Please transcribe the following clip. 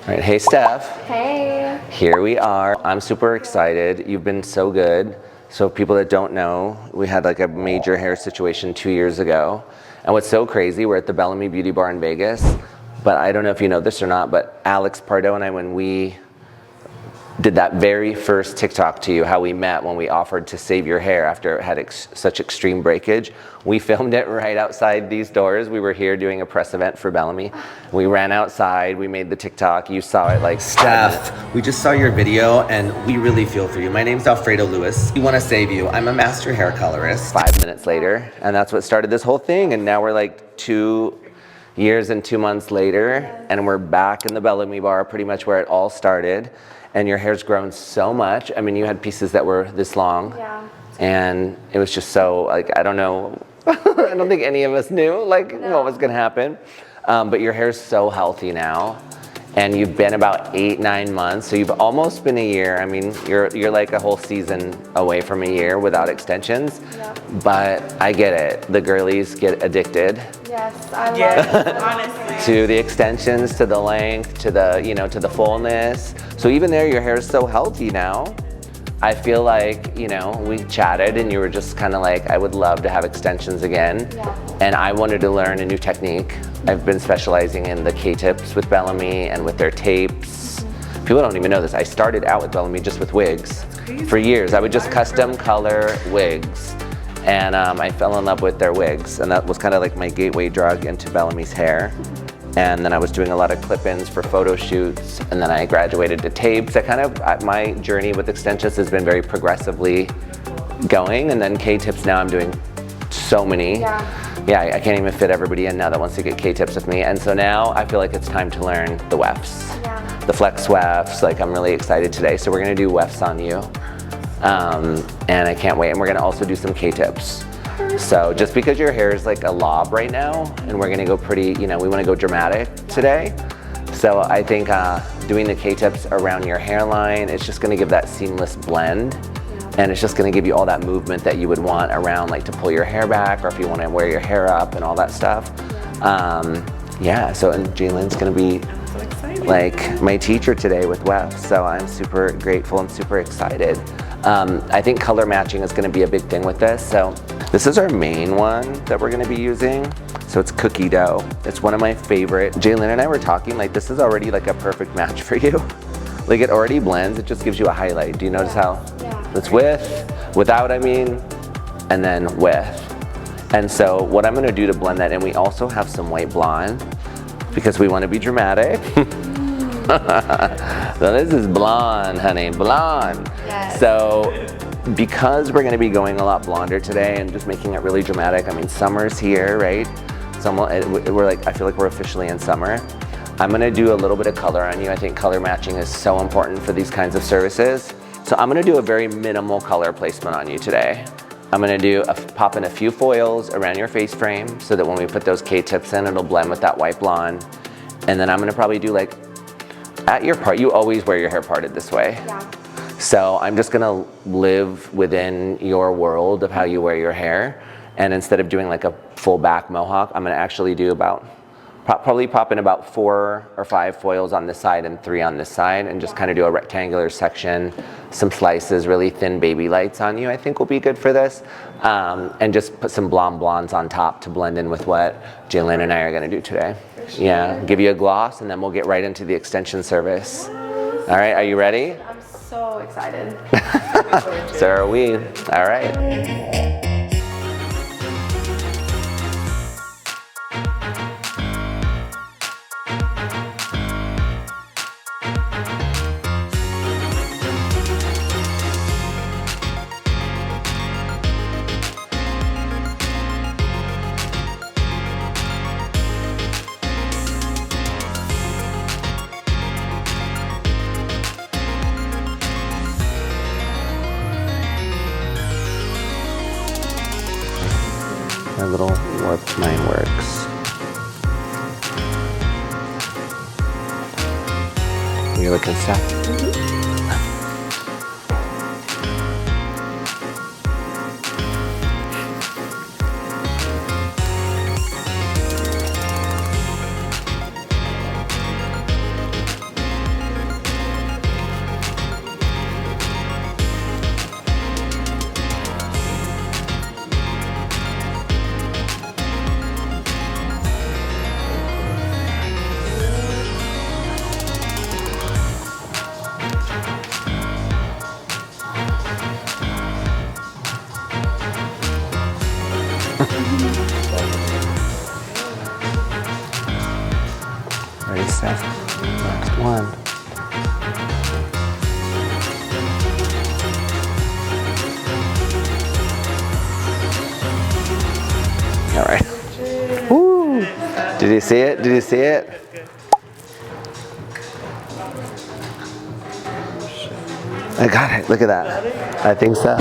All right, hey Steph. Hey. Here we are. I'm super excited. You've been so good. So people that don't know, we had like a major hair situation 2 years ago. And what's so crazy, we're at the Bellami Beauty Bar in Vegas. But I don't know if you know this or not, but Alex Pardo and I, when we did that very first TikTok to you, how we met when we offered to save your hair after it had such extreme breakage. We filmed it right outside these doors. We were here doing a press event for Bellami. We ran outside, we made the TikTok, you saw it like Steph. We just saw your video and we really feel for you. My name's Alfredo Lewis. We wanna save you. I'm a master hair colorist. 5 minutes later, and that's what started this whole thing. And now we're like 2 years and 2 months later, and we're back in the Bellami Bar, pretty much where it all started. And your hair's grown so much. I mean, you had pieces that were this long. Yeah. And it was just so, like, I don't know. I don't think any of us knew, like, what was gonna happen. But your hair's so healthy now. And you've been about 8-9 months. So you've almost been a year. I mean, you're like a whole season away from a year without extensions. Yeah. But I get it. The girlies get addicted. Yes, I love it, honestly. To the extensions, to the length, to the, you know, to the fullness. So even there, your hair is so healthy now. I feel like, you know, we chatted and you were just kind of like, I would love to have extensions again. Yeah. And I wanted to learn a new technique. I've been specializing in the K-tips with Bellami and with their tapes. People don't even know this. I started out with Bellami just with wigs. For years. I would just custom color wigs. And I fell in love with their wigs. And that was kind of like my gateway drug into Bellami's hair. And then I was doing a lot of clip-ins for photo shoots. And then I graduated to tapes. My journey with extensions has been very progressively going. And then K-tips now I'm doing so many. Yeah, I can't even fit everybody in now that wants to get K-tips with me. And so now I feel like it's time to learn the wefts. Yeah. The flex wefts, like I'm really excited today. So we're gonna do wefts on you. And I can't wait. And we're gonna also do some K-tips. So just because your hair is like a lob right now, and we're gonna go pretty, you know, we wanna go dramatic today. So I think doing the K-tips around your hairline, it's just gonna give that seamless blend. And it's just gonna give you all that movement that you would want around, like to pull your hair back, or if you wanna wear your hair up and all that stuff. Yeah, so and Jalen's gonna be like my teacher today with wefts, so I'm super grateful and super excited. I think color matching is gonna be a big thing with this. So this is our main one that we're gonna be using. So it's cookie dough. It's one of my favorite. Jalen and I were talking, like this is already like a perfect match for you. Like it already blends, it just gives you a highlight. Do you notice how? It's with, without I mean, and then with. And so what I'm gonna do to blend that in, we also have some white blonde because we wanna be dramatic. So this is blonde, honey, blonde. Yes. So because we're gonna be going a lot blonder today and just making it really dramatic, I mean, summer's here, right? We're like, I feel like we're officially in summer. I'm gonna do a little bit of color on you. I think color matching is so important for these kinds of services. So I'm gonna do a very minimal color placement on you today. I'm gonna pop in a few foils around your face frame so that when we put those K-tips in, it'll blend with that white blonde. And then I'm gonna probably do like, at your part, you always wear your hair parted this way. Yeah. So I'm just gonna live within your world of how you wear your hair. And instead of doing like a full back mohawk, I'm gonna actually do probably pop in about 4 or 5 foils on this side and 3 on this side, and just kind of do a rectangular section, some slices, really thin baby lights on you, I think will be good for this. And just put some blondes on top to blend in with what Jalen and I are gonna do today. Sure. Yeah, give you a gloss and then we'll get right into the extension service. All right, are you ready? I'm so excited. So are we. All right. My little warped mind works. You're looking stuff. Ready, Steph? Last one. All right. Woo! Did you see it? Did you see it? I got it. Look at that. I think so.